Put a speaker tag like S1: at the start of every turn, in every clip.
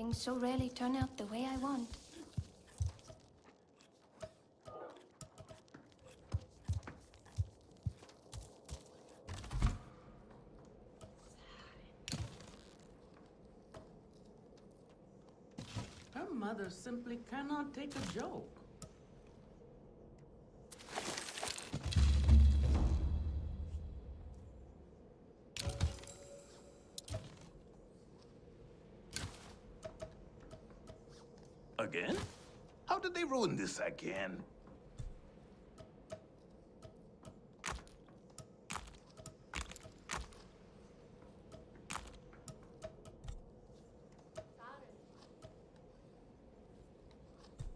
S1: things so rarely turn out the way I want.
S2: Her mother simply cannot take a joke.
S3: Again? How did they ruin this again?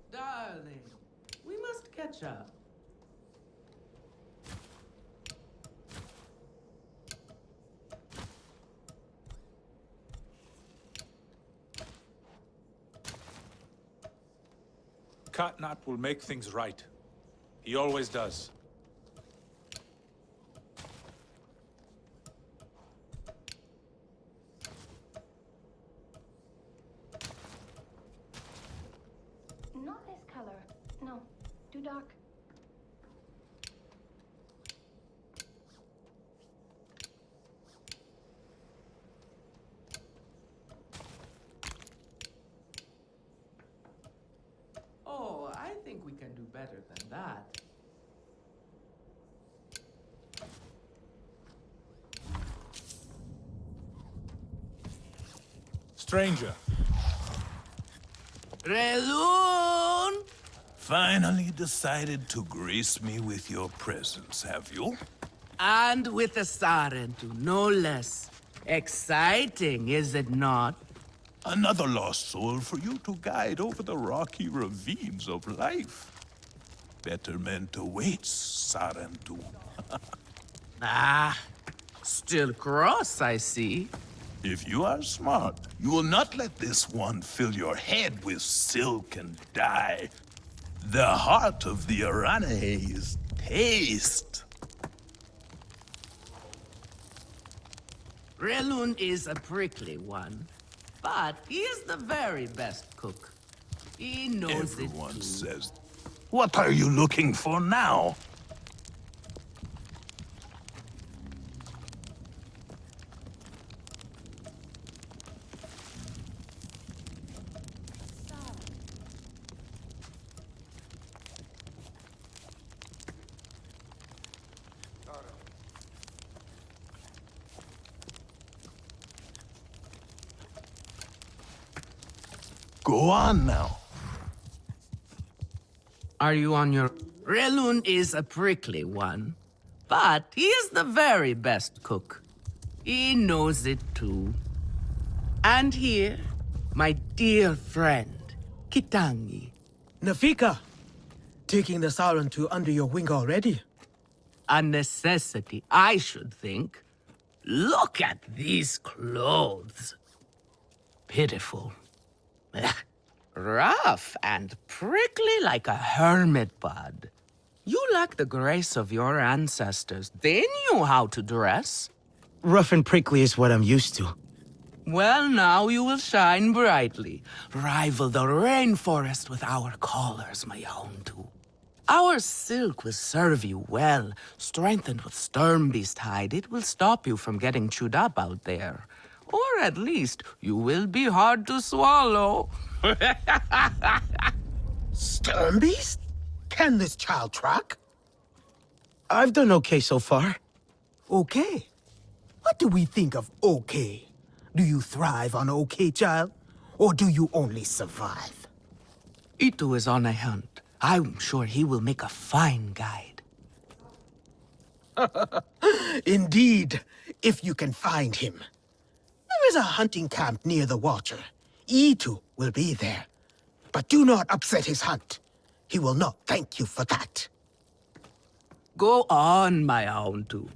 S2: Darling, we must catch up.
S4: Katnat will make things right. He always does.
S1: Not this color. No, too dark.
S2: Oh, I think we can do better than that.
S4: Stranger.
S5: Relun!
S3: Finally decided to grace me with your presence, have you?
S5: And with a Sarentu, no less. Exciting, is it not?
S3: Another lost soul for you to guide over the rocky ravines of life. Betterment awaits, Sarentu.
S5: Ah, still cross, I see.
S3: If you are smart, you will not let this one fill your head with silk and dye. The heart of the Arane is taste.
S5: Relun is a prickly one, but he is the very best cook. He knows
S3: Everyone
S5: it too.
S3: says, what are you looking for now? Go on now.
S5: Are you on your... Relun is a prickly one, but he is the very best cook. He knows it too. And here, my dear friend, Kitangi.
S6: Nafika, taking the Sarentu under your wing already.
S5: A necessity, I should think. Look at these clothes. Pitiful. Rough and prickly like a hermit bud. You lack the grace of your ancestors. They knew how to dress.
S6: Rough and prickly is what I'm used to.
S5: Well, now you will shine brightly. Rival the rainforest with our collars, my own too. Our silk will serve you well. Strengthened with Sternbeast hide, it will stop you from getting chewed up out there. Or at least, you will be hard to swallow.
S6: Sternbeast? Can this child track? I've done okay so far. Okay? What do we think of okay? Do you thrive on okay, child? Or do you only survive?
S5: Itu is on a hunt. I'm sure he will make a fine guide.
S6: Indeed, if you can find him. There is a hunting camp near the Watcher. Itu will be there. But do not upset his hunt. He will not thank you for that.
S5: Go on, my own too.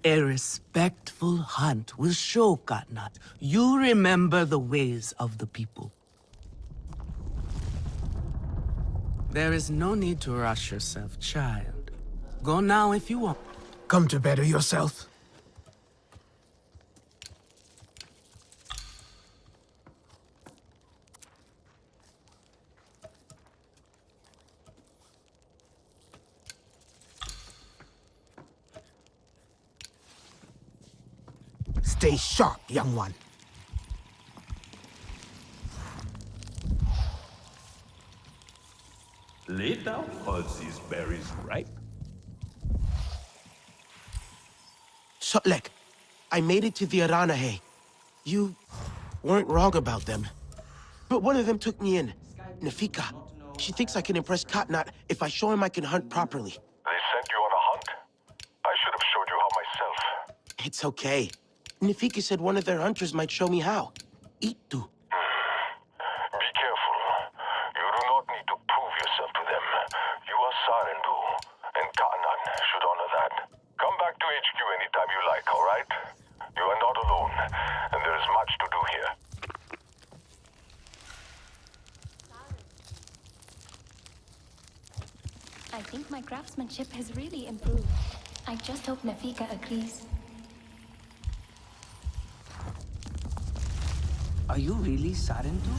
S5: A respectful hunt will show Katnat you remember the ways of the people. There is no need to rush yourself, child. Go now if you want.
S6: Come to better yourself. Stay sharp, young one.
S3: Lay down all these berries ripe.
S6: Sotlek, I made it to the Aranahe. You weren't wrong about them. But one of them took me in. Nafika. She thinks I can impress Katnat if I show him I can hunt properly.
S7: They sent you on a hunt? I should have showed you how myself.
S6: It's okay. Nafika said one of their hunters might show me how. Itu.
S7: Be careful. You do not need to prove yourself to them. You are Sarendu, and Katnat should honor that. Come back to HQ anytime you like, all right? You are not alone, and there is much to do here.
S1: I think my craftsmanship has really improved. I just hope Nafika agrees.
S2: Are you really Sarentu?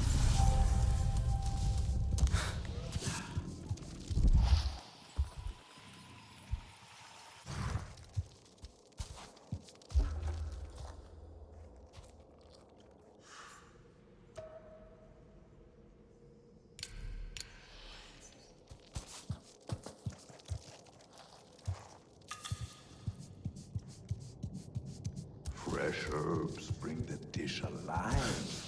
S3: Fresh herbs bring the dish alive.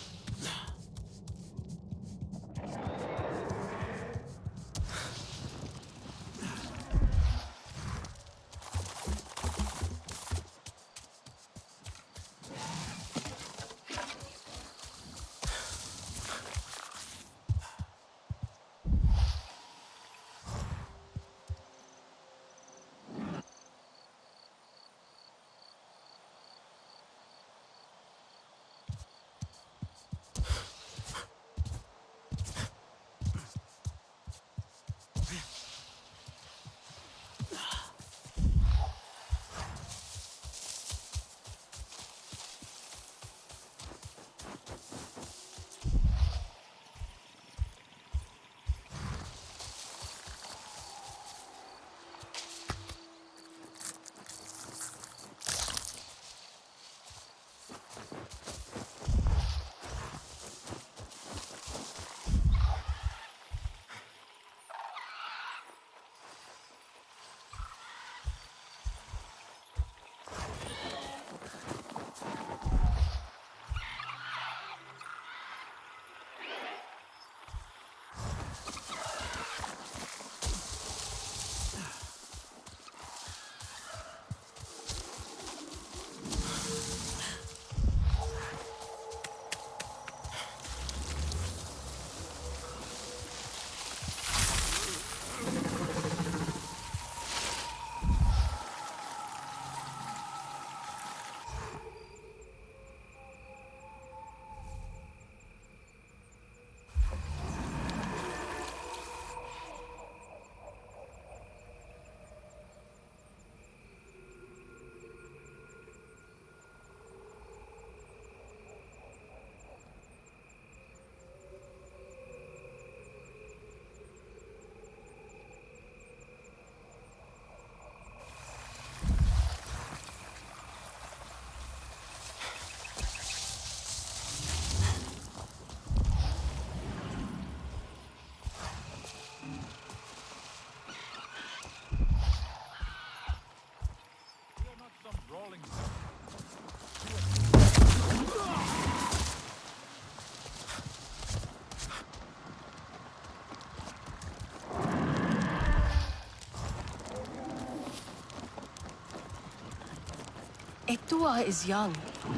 S8: Etua is young.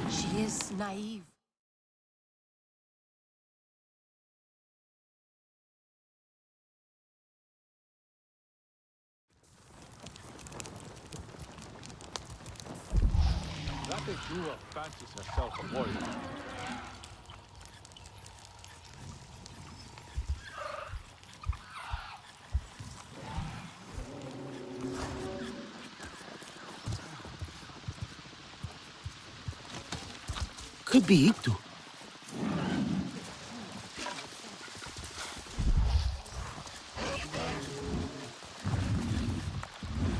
S8: She is naive.
S4: That Etua fancies herself a warrior.
S6: Could be Itu.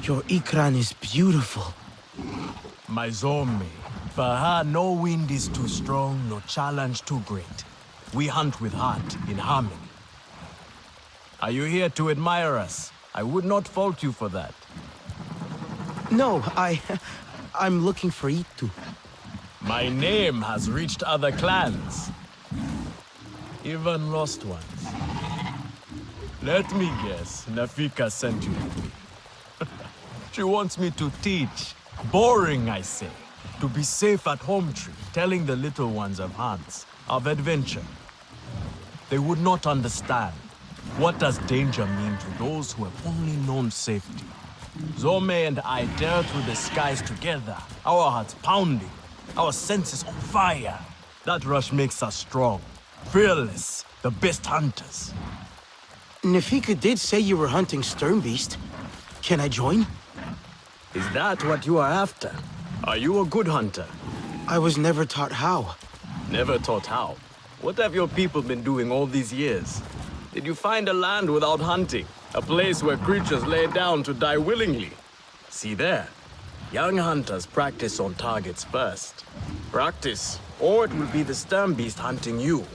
S6: Your Ikran is beautiful.
S9: My zombie. For her, no wind is too strong, no challenge too great. We hunt with heart, in harmony. Are you here to admire us? I would not fault you for that.
S6: No, I'm looking for Itu.
S9: My name has reached other clans. Even lost ones. Let me guess, Nafika sent you to me. She wants me to teach. Boring, I say. To be safe at home tree, telling the little ones of hunts, of adventure. They would not understand. What does danger mean to those who have only known safety? Zome and I dare through the skies together, our hearts pounding, our senses on fire. That rush makes us strong, fearless, the best hunters.
S6: Nafika did say you were hunting Sternbeast. Can I join?
S9: Is that what you are after? Are you a good hunter?
S6: I was never taught how.
S9: Never taught how. What have your people been doing all these years? Did you find a land without hunting? A place where creatures lay down to die willingly? See there. Young hunters practice on targets first. Practice, or it will be the Sternbeast hunting you.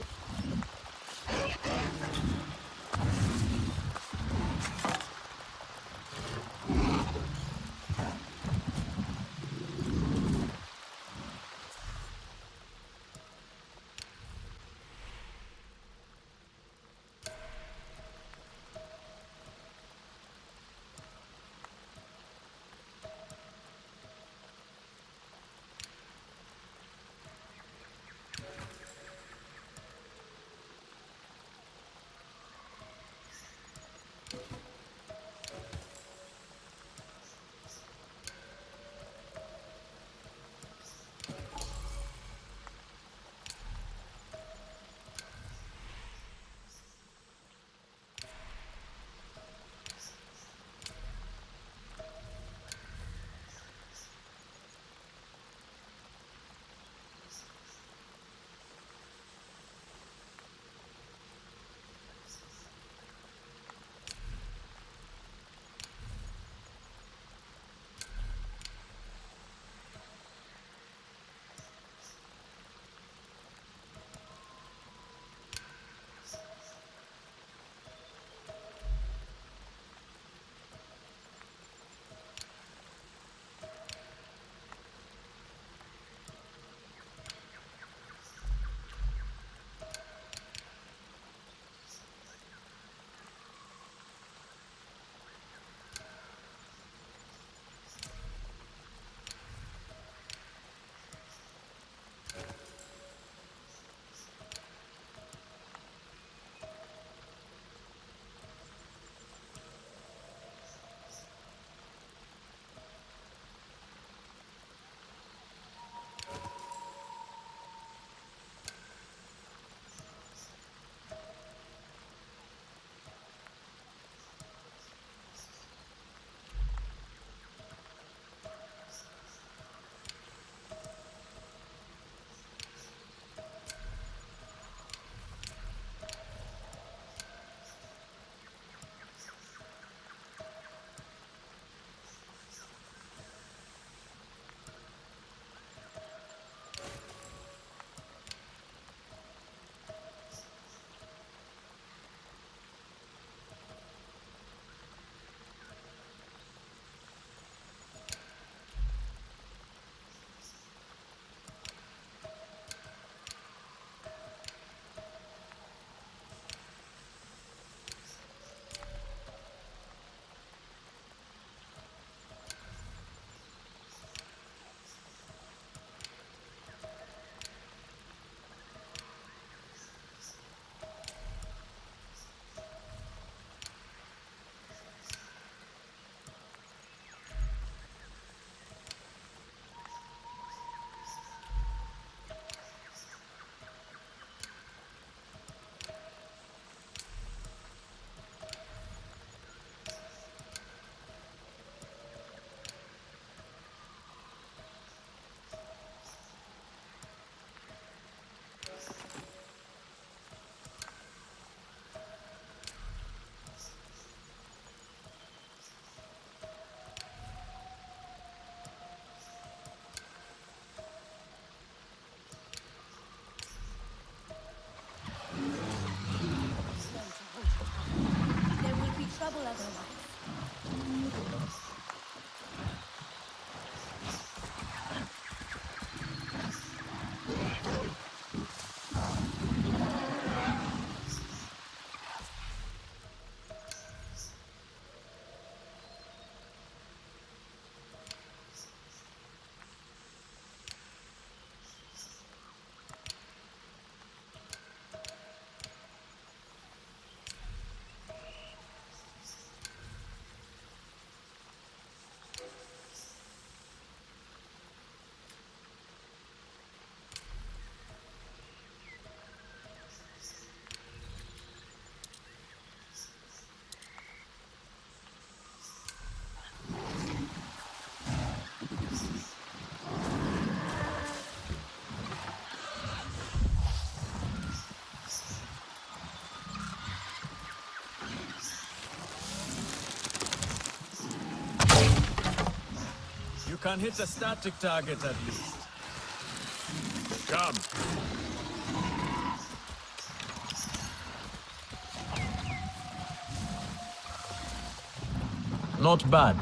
S9: can hit a static target at least. Come. Not bad.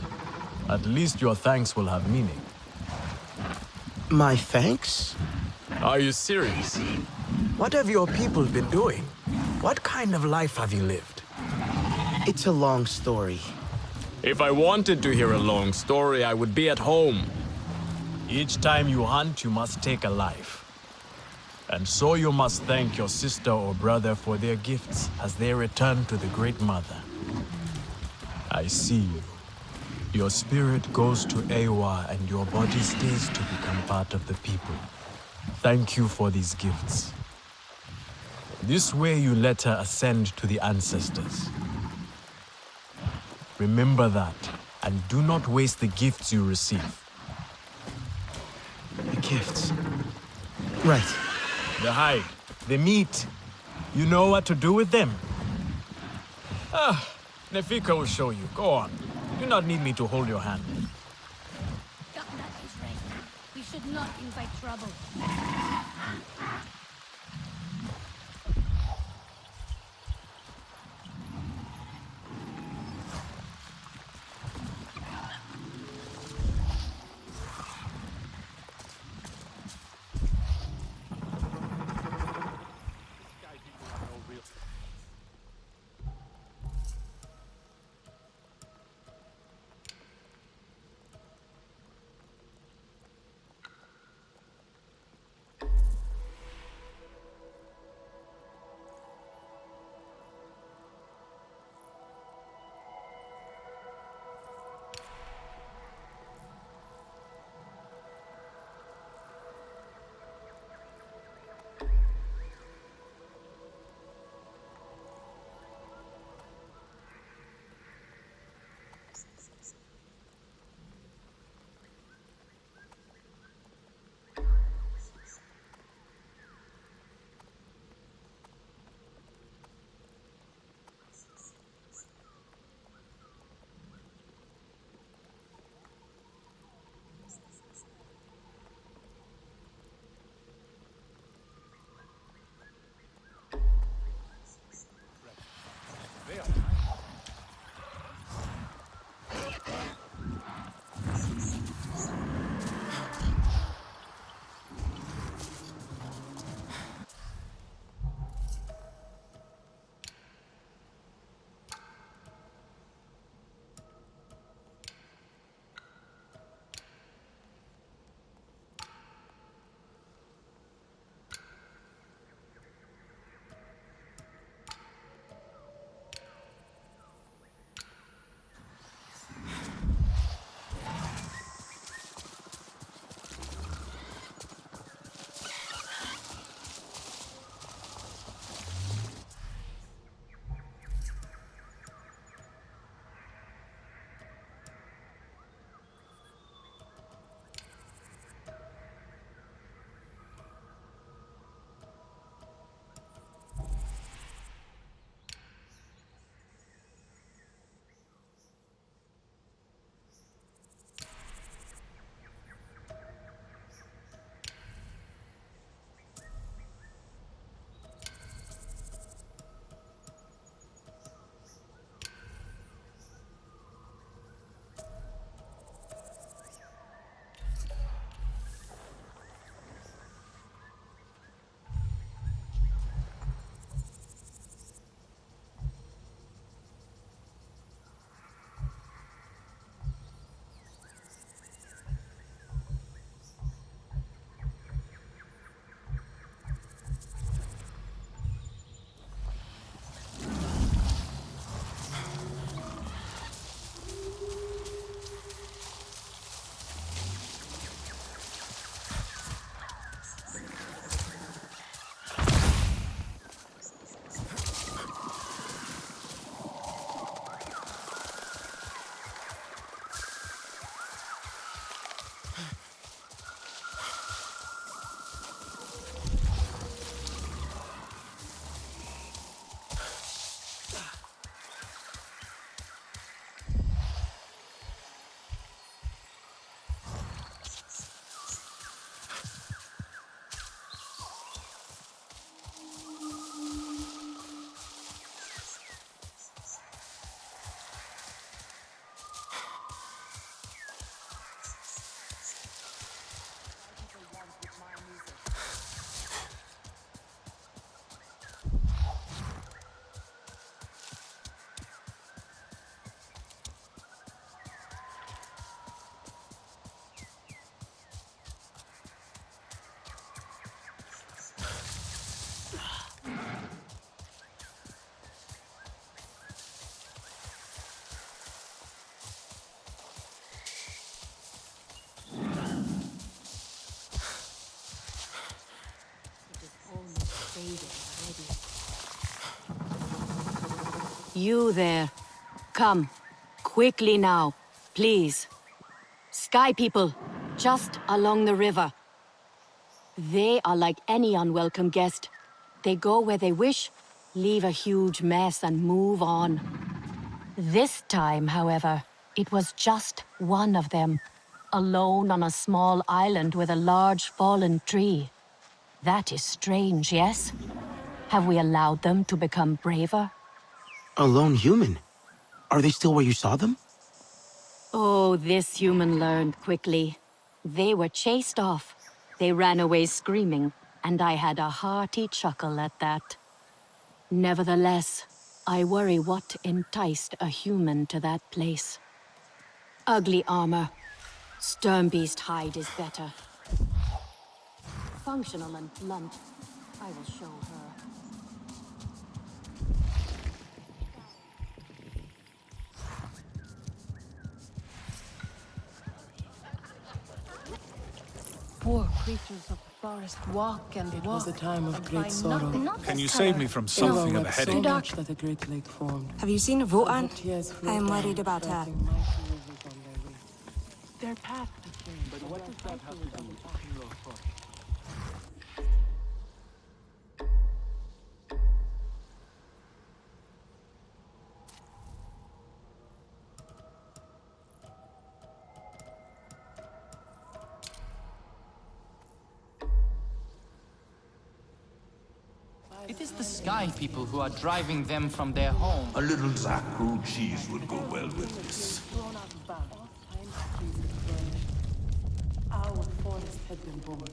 S9: At least your thanks will have meaning.
S6: My thanks?
S9: Are you serious?
S6: What have your people been doing? What kind of life have you lived? It's a long story.
S9: If I wanted to hear a long story, I would be at home. Each time you hunt, you must take a life. And so you must thank your sister or brother for their gifts as they return to the Great Mother. I see you. Your spirit goes to Ewa and your body stays to become part of the people. Thank you for these gifts. This way you let her ascend to the Ancestors. Remember that, and do not waste the gifts you receive.
S6: The gifts. Right.
S9: The hide, the meat. You know what to do with them? Nefika will show you. Go on. You do not need me to hold your hand.
S8: That is right. We should not invite trouble.
S10: You there. Come. Quickly now. Please. Sky people. Just along the river. They are like any unwelcome guest. They go where they wish, leave a huge mess, and move on. This time, however, it was just one of them. Alone on a small island with a large fallen tree. That is strange, yes? Have we allowed them to become braver?
S6: A lone human? Are they still where you saw them?
S10: Oh, this human learned quickly. They were chased off. They ran away screaming, and I had a hearty chuckle at that. Nevertheless, I worry what enticed a human to that place. Ugly armor. Sternbeast hide is better. Functional and blunt. I will show her.
S11: Poor creatures of the forest walk and walk.
S2: It was a time of great sorrow.
S4: Can you save me from something of a
S2: So
S4: headache?
S2: much that the Great Lake formed.
S12: Have you seen Votan?
S2: Tears
S12: I
S2: flowed
S12: am
S2: down,
S12: worried about her.
S2: striking mighty rivers on their way. Their path to change. But what does that have to do with your foot?
S13: It is the Sky People who are driving them from their home.
S3: A little Zaku cheese would go well with this.
S2: Our forest had been born.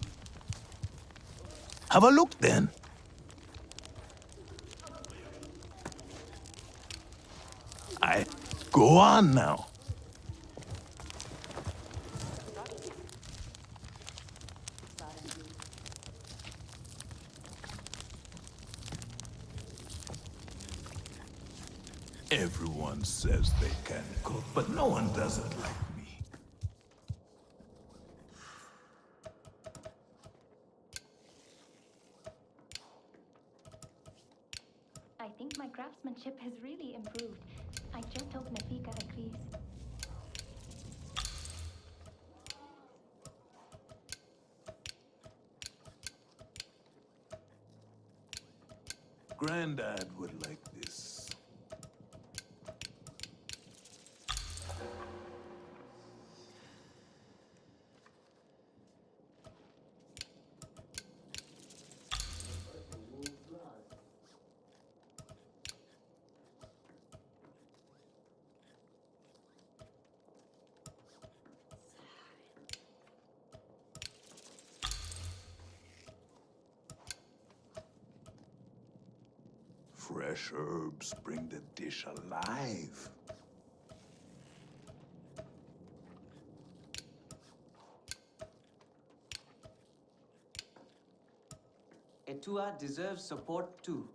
S3: Have a look then. Go on now. Everyone says they can cook, but no one does it like me.
S1: I think my craftsmanship has really improved. I just hope Nafika agrees.
S3: Grandad would like this. Fresh herbs bring the dish alive.
S13: Etua deserves support too.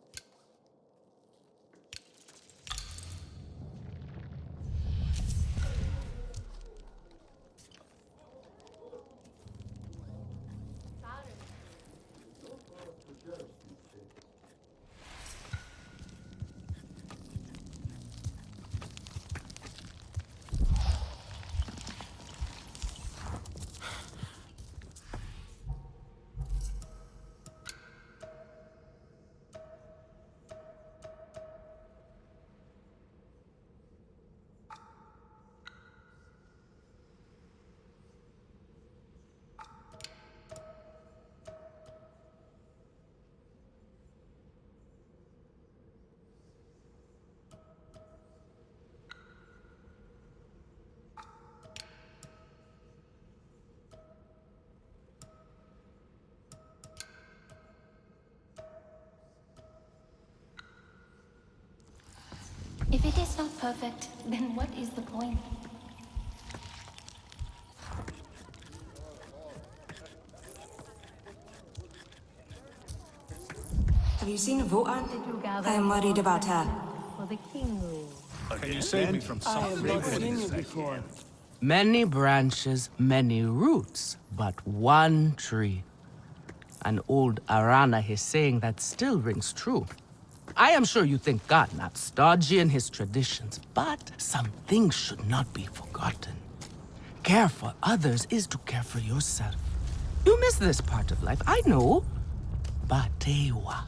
S1: If it is not perfect, then what is the point?
S12: Have you seen Votan? I am worried about her.
S11: For the king rule.
S4: Can you save me from
S2: I have
S4: something
S2: not
S4: of a
S2: seen
S4: headache?
S2: you before.
S5: Many branches, many roots, but one tree. An old Arana is saying that still rings true. I am sure you think God not stodgy in his traditions, but some things should not be forgotten. Care for others is to care for yourself. You miss this part of life, I know. But Tewa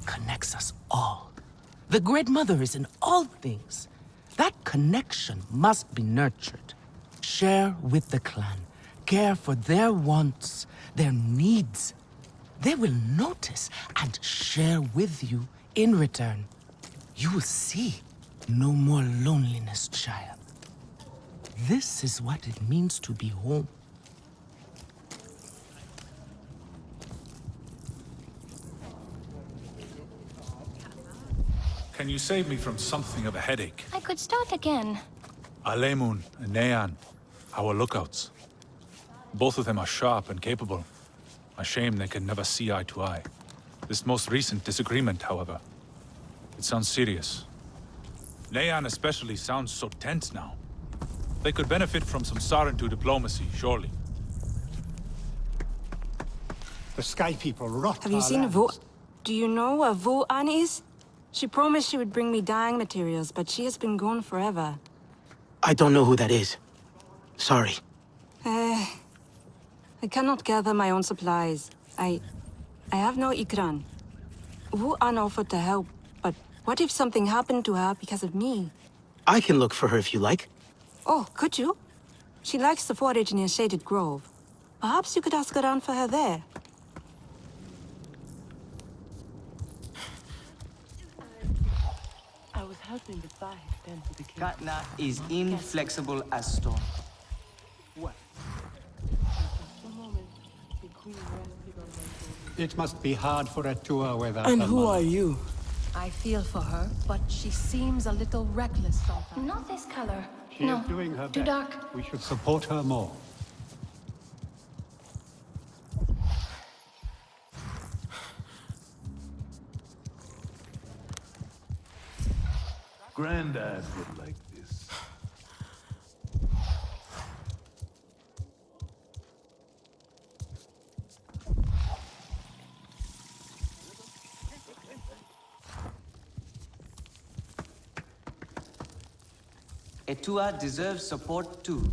S5: connects us all. The Great Mother is in all things. That connection must be nurtured. Share with the clan. Care for their wants, their needs. They will notice and share with you in return. You will see no more loneliness, child. This is what it means to be home.
S4: Can you save me from something of a headache?
S1: I could start again.
S4: Alemun and Nean, our lookouts. Both of them are sharp and capable. A shame they can never see eye to eye. This most recent disagreement, however, it sounds serious. Nean especially sounds so tense now. They could benefit from some Sarentu diplomacy, surely.
S2: The Sky People rot.
S12: Have you seen Do you know where Vo-An is? She promised she would bring me dyeing materials, but she has been gone forever.
S6: I don't know who that is. Sorry.
S12: I cannot gather my own supplies. I have no Ikran. Vo-An offered to help, but what if something happened to her because of me?
S6: I can look for her if you like.
S12: Oh, could you? She likes to forage near Shaded Grove. Perhaps you could ask around for her there.
S11: I was helping the fight then to the king.
S14: Katna is inflexible as stone.
S11: What? Just a moment. The queen rested on my shoulder.
S2: It must be hard for a tour without
S6: And
S2: her
S6: who
S2: mother.
S6: are you?
S11: I feel for her, but she seems a little reckless sometimes.
S1: Not this color.
S2: She
S1: No,
S2: is doing her
S1: too
S2: best.
S1: dark.
S2: We should support her more.
S3: Granddad would like this.
S14: Etua deserves support too.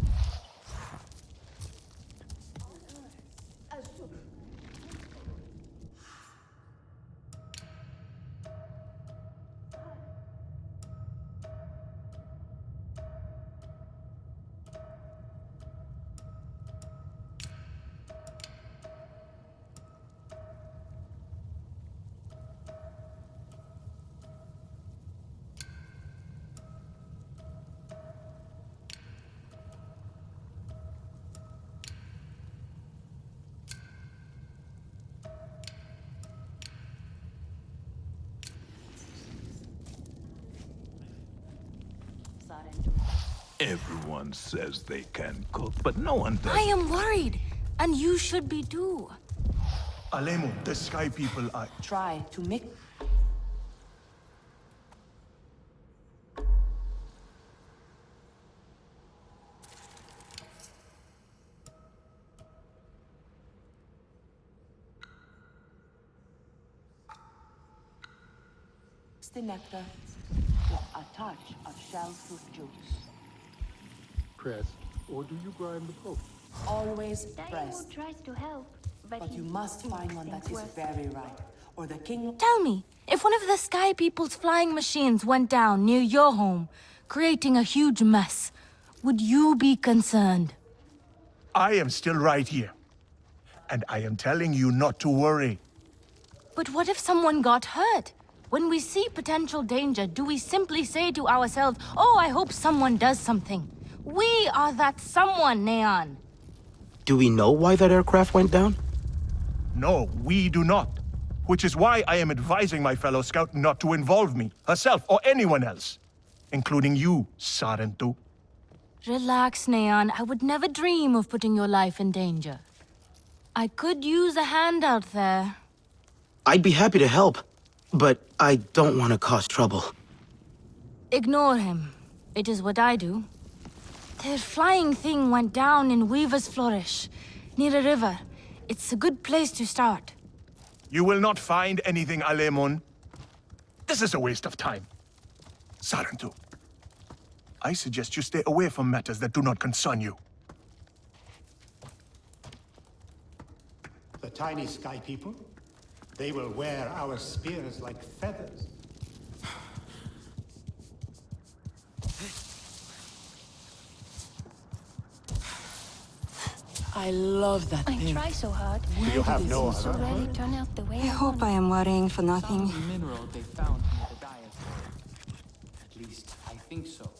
S3: Everyone says they can cook, but no one does.
S8: I am worried, and you should be too.
S15: Alemo, the Sky People are...
S11: Try to make... the nectar with a touch of shell fruit juice.
S9: Pressed, or do you grind the post?
S11: Always
S1: Daimyo
S11: pressed.
S1: tries to help, but
S11: You must find one that is very ripe, or the king...
S8: Tell me, if one of the Sky People's flying machines went down near your home, creating a huge mess, would you be concerned?
S15: I am still right here. And I am telling you not to worry.
S8: But what if someone got hurt? When we see potential danger, do we simply say to ourselves, oh, I hope someone does something? We are that someone, Neon.
S6: Do we know why that aircraft went down?
S15: No, we do not. Which is why I am advising my fellow scout not to involve me, herself, or anyone else. Including you, Sarentu.
S8: Relax, Neon. I would never dream of putting your life in danger. I could use a hand out there.
S6: I'd be happy to help, but I don't want to cause trouble.
S8: Ignore him. It is what I do. Their flying thing went down in Weaver's Flourish, near a river. It's a good place to start.
S15: You will not find anything, Alemon. This is a waste of time. Sarentu, I suggest you stay away from matters that do not concern you.
S16: The tiny sky people? They will wear our spears like feathers.
S11: I love that
S1: I
S11: thing.
S1: try so hard.
S16: You have no
S1: This
S16: other?
S1: already turned out the way
S12: I hope I am worrying for nothing.
S13: Some mineral they found near the diaphragm. At least, I think so.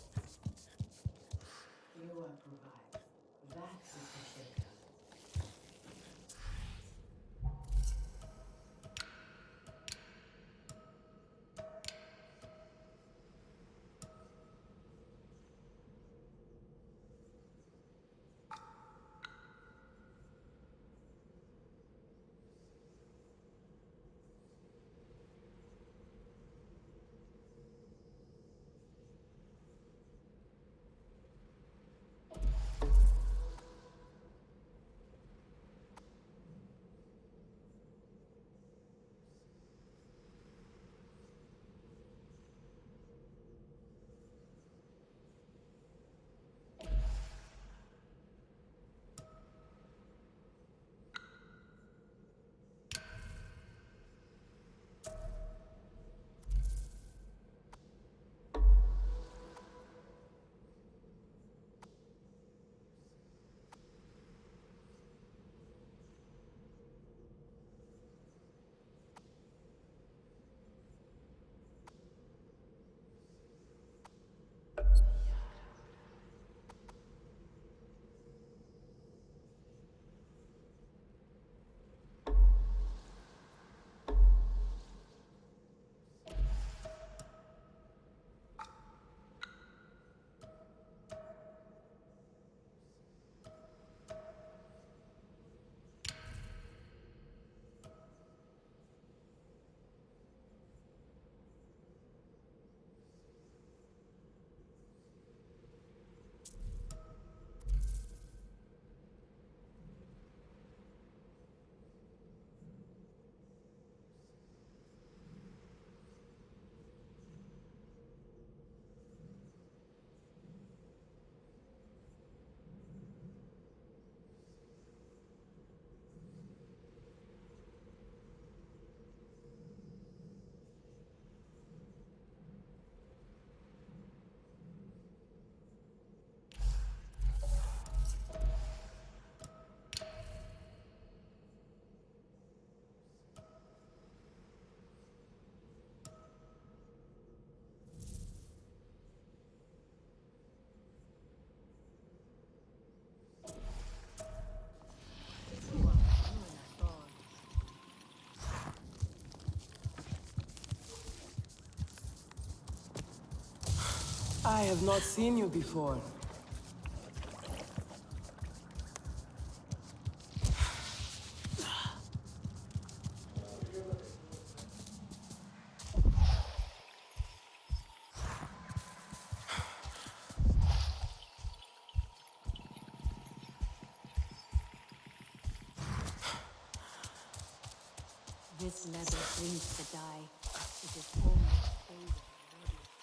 S11: I have not seen you before.
S10: This leather brings to die. It is almost over already.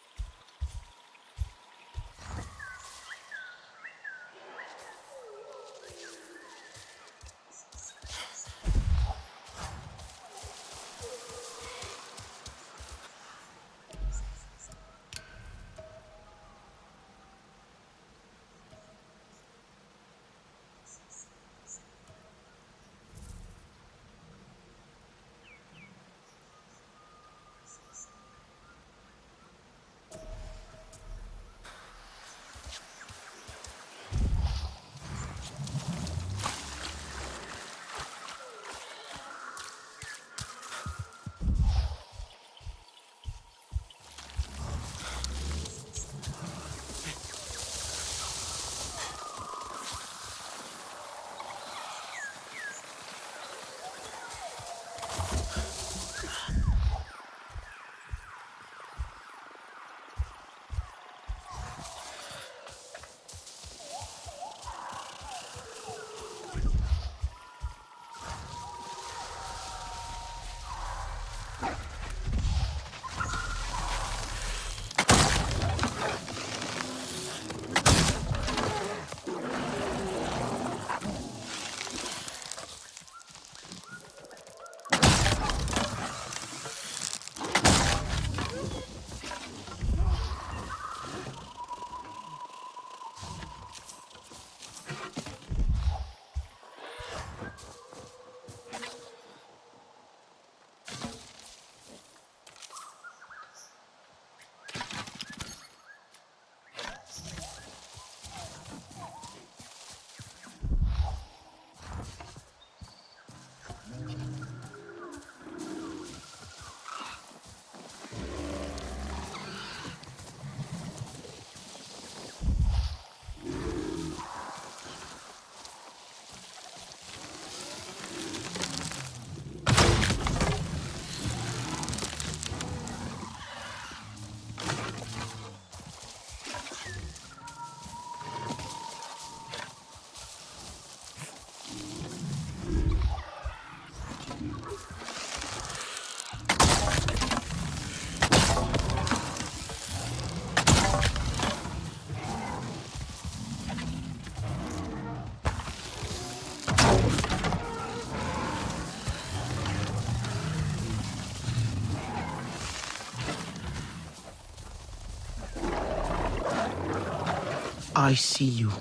S6: I see you.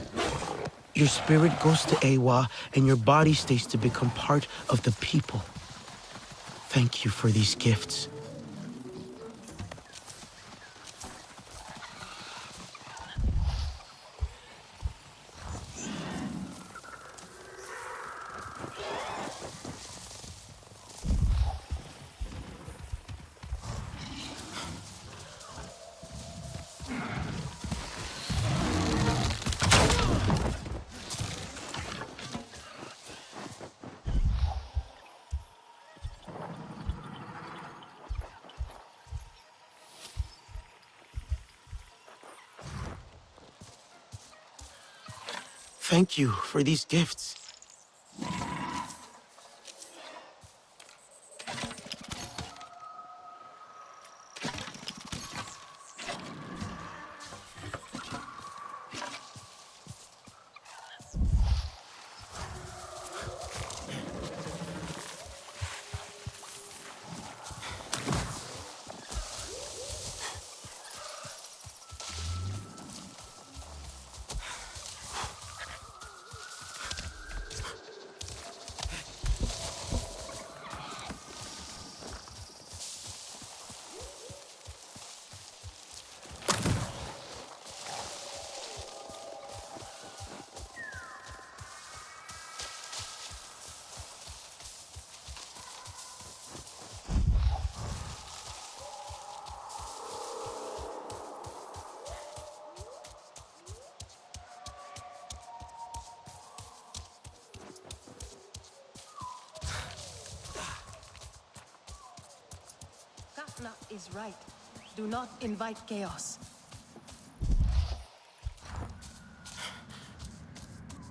S6: Your spirit goes to Awa, and your body stays to become part of the people. Thank you for these gifts. Thank you for these gifts.
S17: Kafna is right. Do not invite chaos.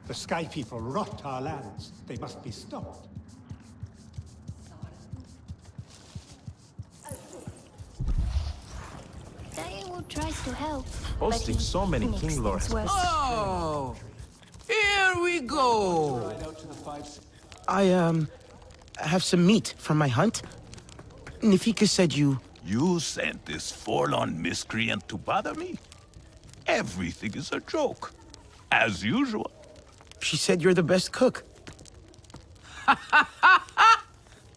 S16: The Sky People rot our lands. They must be stopped.
S1: Daewoo tries to help.
S9: Hosting so many King Lords.
S5: Oh, here we go.
S6: I, have some meat from my hunt. Nifika said you...
S3: You sent this forlorn miscreant to bother me? Everything is a joke. As usual.
S6: She said you're the best cook.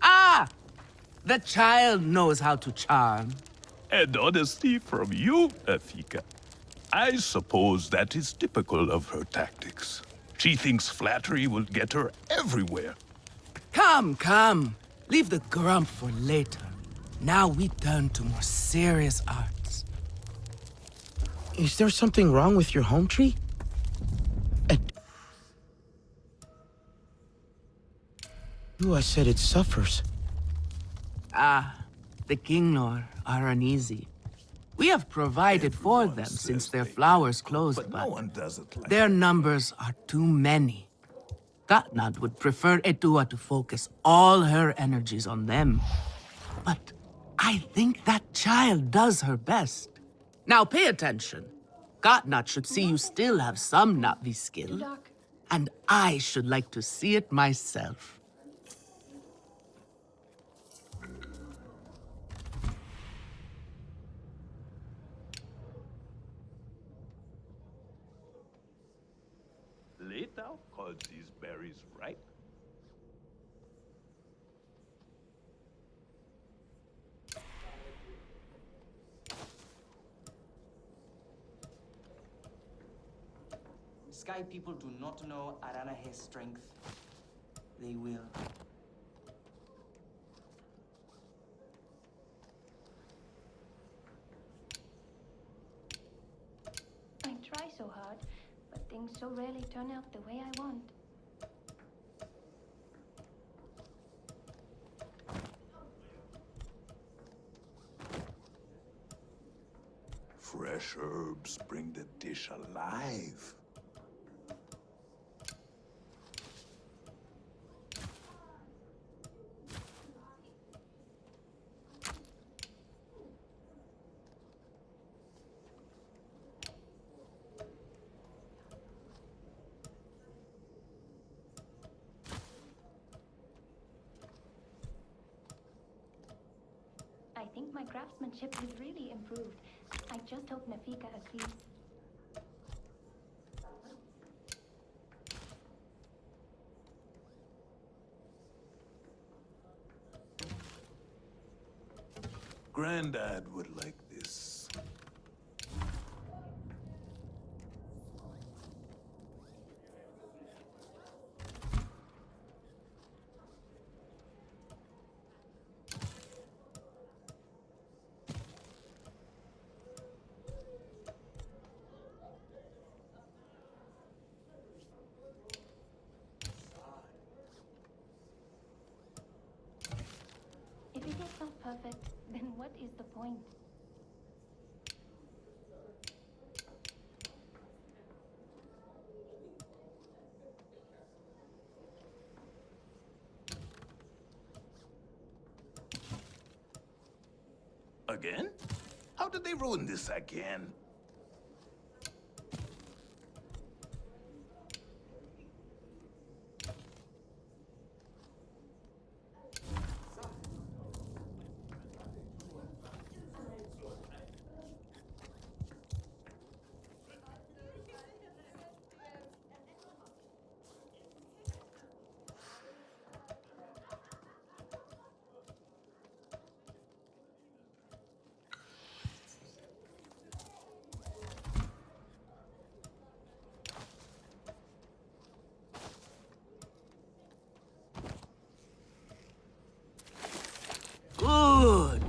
S5: Ah! The child knows how to charm.
S3: And honesty from you, Afika. I suppose that is typical of her tactics. She thinks flattery will get her everywhere.
S5: Come, come. Leave the grump for later. Now we turn to more serious arts.
S6: Is there something wrong with your home tree? I said it suffers.
S5: Ah, the Kinglor are uneasy. We have provided for them since their flowers closed, but
S3: no one does it like
S5: their numbers are too many. Katnad would prefer Etua to focus all her energies on them. But I think that child does her best. Now pay attention. Katnad should see you still have some Na'vi skill. And I should like to see it myself.
S3: Leitao calls these berries ripe.
S14: Sky people do not know Aranahe's strength. They will.
S1: I try so hard, but things so rarely turn out the way I want.
S3: Fresh herbs bring the dish alive.
S1: I think my craftsmanship has really improved. I just hope Nafika agrees.
S3: Granddad would like this.
S1: If it is so perfect, then what is the point?
S3: Again? How did they ruin this again?
S5: Good.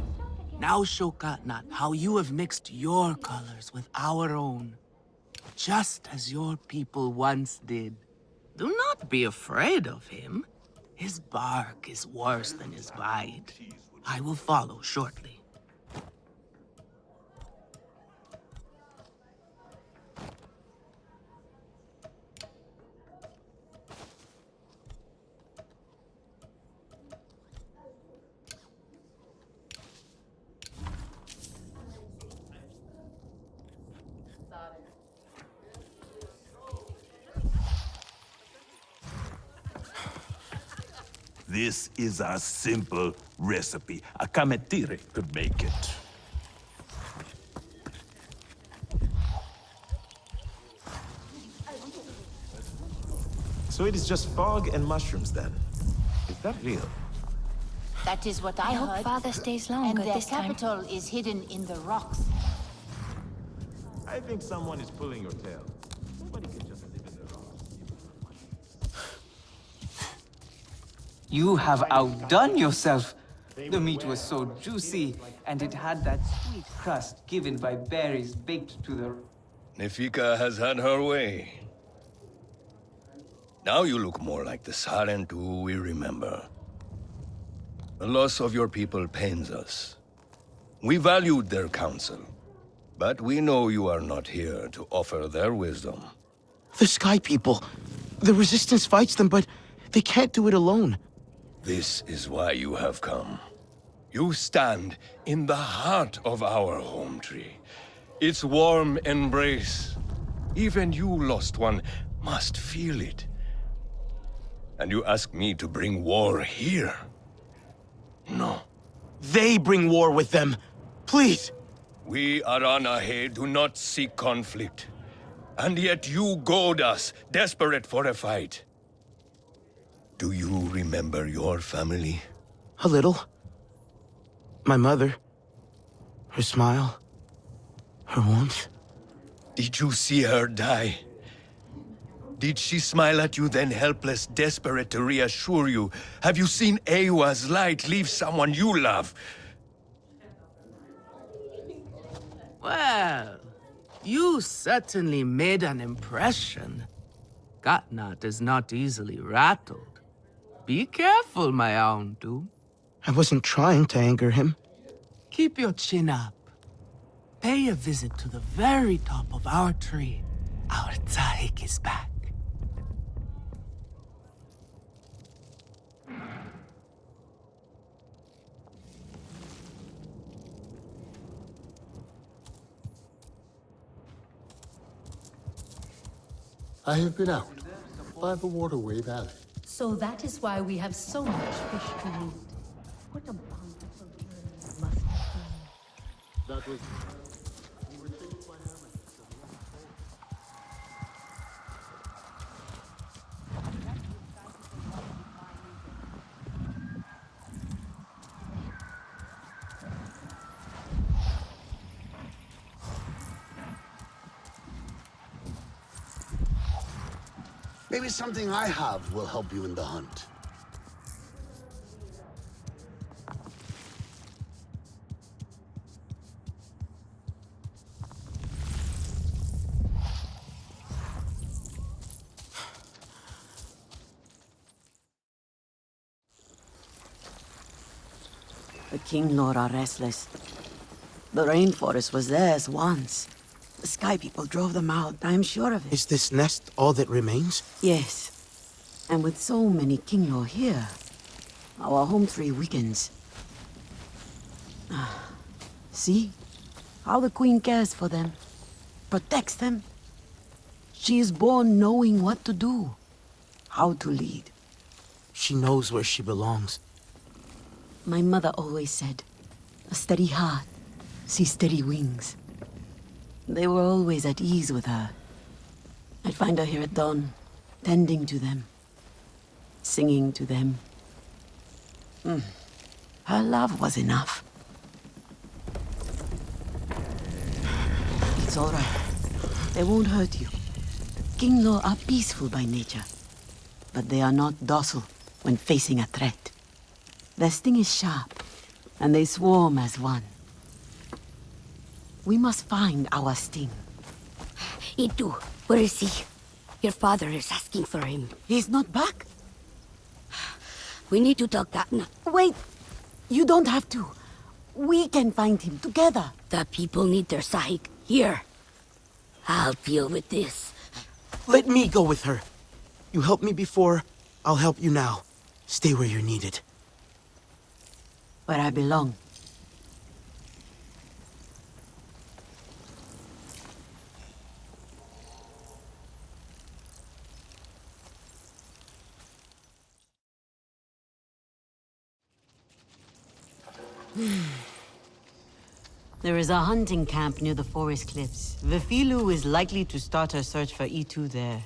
S5: Now show Katnat how you have mixed your colors with our own, just as your people once did. Do not be afraid of him. His bark is worse than his bite. I will follow shortly.
S3: This is a simple recipe. A kametire could make it.
S18: So it is just fog and mushrooms then? Is that real?
S19: That is what I
S8: hope
S19: heard.
S8: Father stays longer
S19: And their
S8: this time.
S19: capital is hidden in the rocks.
S18: I think someone is pulling your tail. Nobody can just live in the rocks.
S13: You have outdone yourself. The meat was so juicy, and it had that sweet crust given by berries baked to the...
S20: Nefika has had her way. Now you look more like the Sarentu we remember. The loss of your people pains us. We valued their counsel, but we know you are not here to offer their wisdom.
S6: The Sky People. The Resistance fights them, but they can't do it alone.
S20: This is why you have come. You stand in the heart of our home tree. Its warm embrace. Even you, Lost One, must feel it. And you ask me to bring war here? No.
S6: They bring war with them. Please.
S20: We Aranahe do not seek conflict. And yet you goad us, desperate for a fight. Do you remember your family?
S6: A little. My mother. Her smile. Her warmth.
S20: Did you see her die? Did she smile at you then helpless, desperate to reassure you? Have you seen Ewa's light leave someone you love?
S5: Well, you certainly made an impression. Katnat is not easily rattled. Be careful, my Auntu.
S6: I wasn't trying to anger him.
S5: Keep your chin up. Pay a visit to the very top of our tree. Our Tsahik is back.
S21: I have been out by the waterway valley.
S17: So that is why we have so much fish to eat. What a bountiful journey it must have been.
S21: That was... You were saved by Hammond.
S7: Maybe something I have will help you in the hunt.
S22: The King Lord are restless. The rainforest was theirs once. The Sky People drove them out, I'm sure of it.
S6: Is this nest all that remains?
S22: Yes. And with so many King Lord here, our home tree weakens. See? How the Queen cares for them. Protects them. She is born knowing what to do. How to lead.
S6: She knows where she belongs.
S22: My mother always said, a steady heart sees steady wings. They were always at ease with her. I'd find her here at dawn, tending to them, singing to them. Her love was enough. It's all right. They won't hurt you. Kinglaw are peaceful by nature, but they are not docile when facing a threat. Their sting is sharp, and they swarm as one. We must find our sting.
S10: Itu, where is he? Your father is asking for him.
S22: He's not back?
S10: We need to talk that now.
S22: Wait! You don't have to. We can find him together.
S10: The people need their sahig here. I'll deal with this.
S6: Let me go with her. You helped me before, I'll help you now. Stay where you're needed.
S22: Where I belong. There is a hunting camp near the forest cliffs. Vifilu is likely to start her search for E2 there.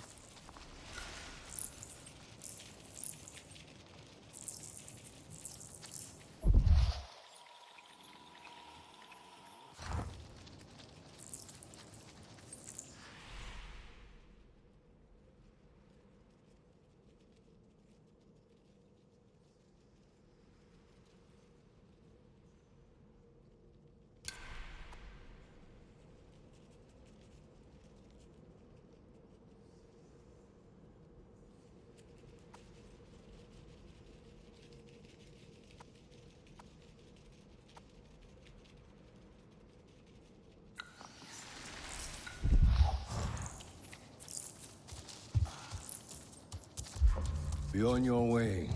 S20: Be on your way.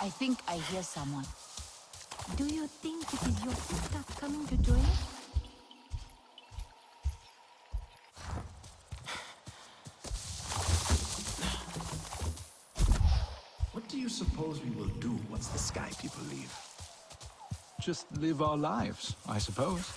S19: I think I hear someone. Do you think it is your sister coming to join us?
S3: What do you suppose we will do once the Sky People leave?
S4: Just live our lives, I suppose.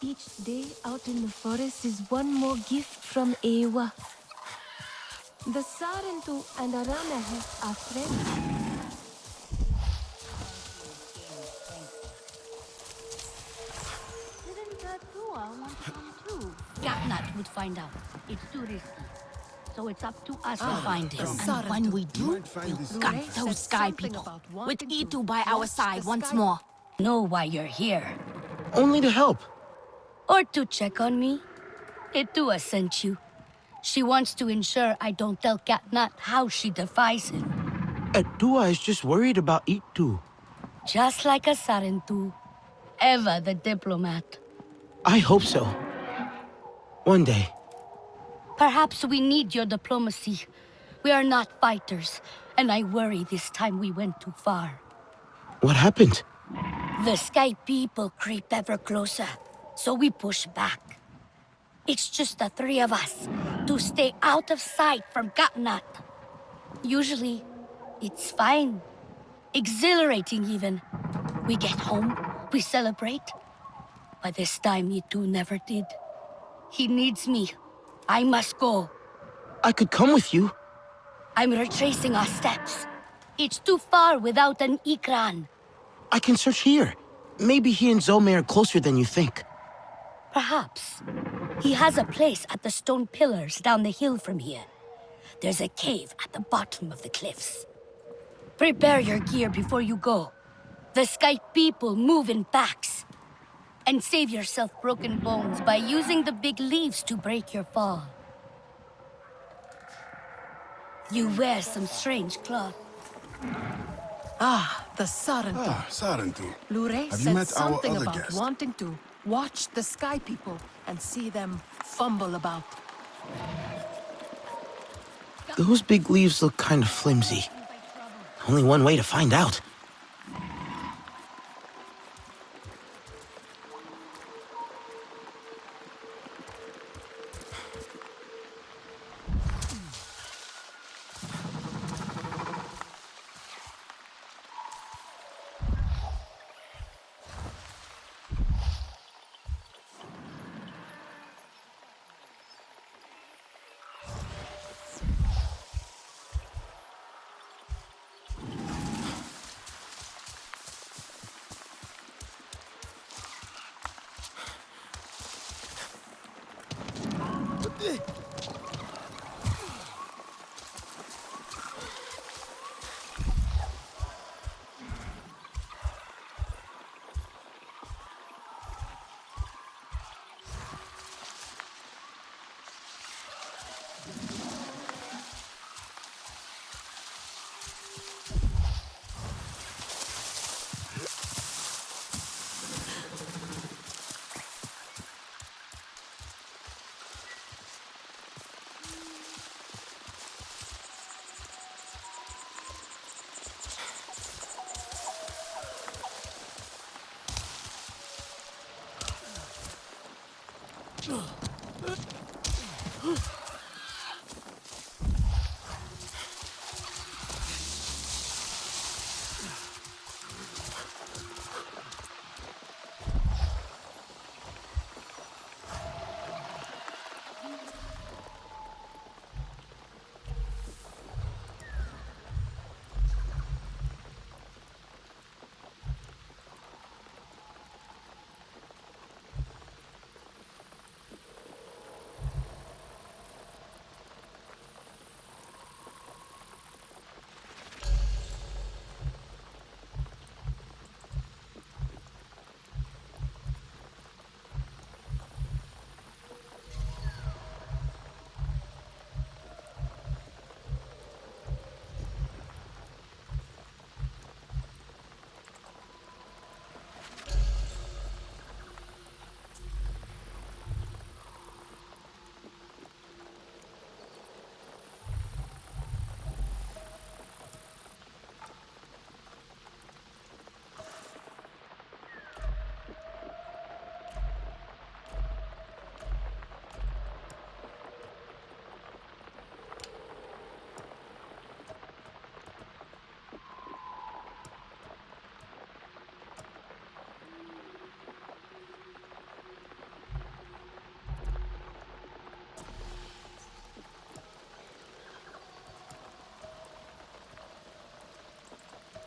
S17: Each day out in the forest is one more gift from Ewa. The Sarentu and Aranahe are friends.
S8: Didn't Tua want to come too? Gatnat would find out. It's too risky. So it's up to us to find him. And when we do, we'll gut those sky people. With Itu by our side once more. Know why you're here.
S6: Only to help.
S8: Or to check on me. Itua sent you. She wants to ensure I don't tell Gatnat how she defies him.
S6: Etua is just worried about Itu.
S8: Just like a Sarentu. Eva the diplomat.
S6: I hope so. One day.
S8: Perhaps we need your diplomacy. We are not fighters, and I worry this time we went too far.
S6: What happened?
S8: The Sky people creep ever closer, so we push back. It's just the three of us, to stay out of sight from Gatnat. Usually, it's fine. Exhilarating even. We get home, we celebrate. But this time, Itu never did. He needs me. I must go.
S6: I could come with you.
S8: I'm retracing our steps. It's too far without an Ikran.
S6: I can search here. Maybe he and Zome are closer than you think.
S8: Perhaps. He has a place at the stone pillars down the hill from here. There's a cave at the bottom of the cliffs. Prepare your gear before you go. The Sky people move in packs. And save yourself broken bones by using the big leaves to break your fall. You wear some strange cloth.
S2: Ah, the Sarentu.
S21: Sarentu.
S2: Lure
S21: Have you
S2: said
S21: met our
S2: something
S21: other
S2: about
S21: guest?
S2: wanting to watch the Sky people and see them fumble about.
S6: Those big leaves look kind of flimsy. Only one way to find out.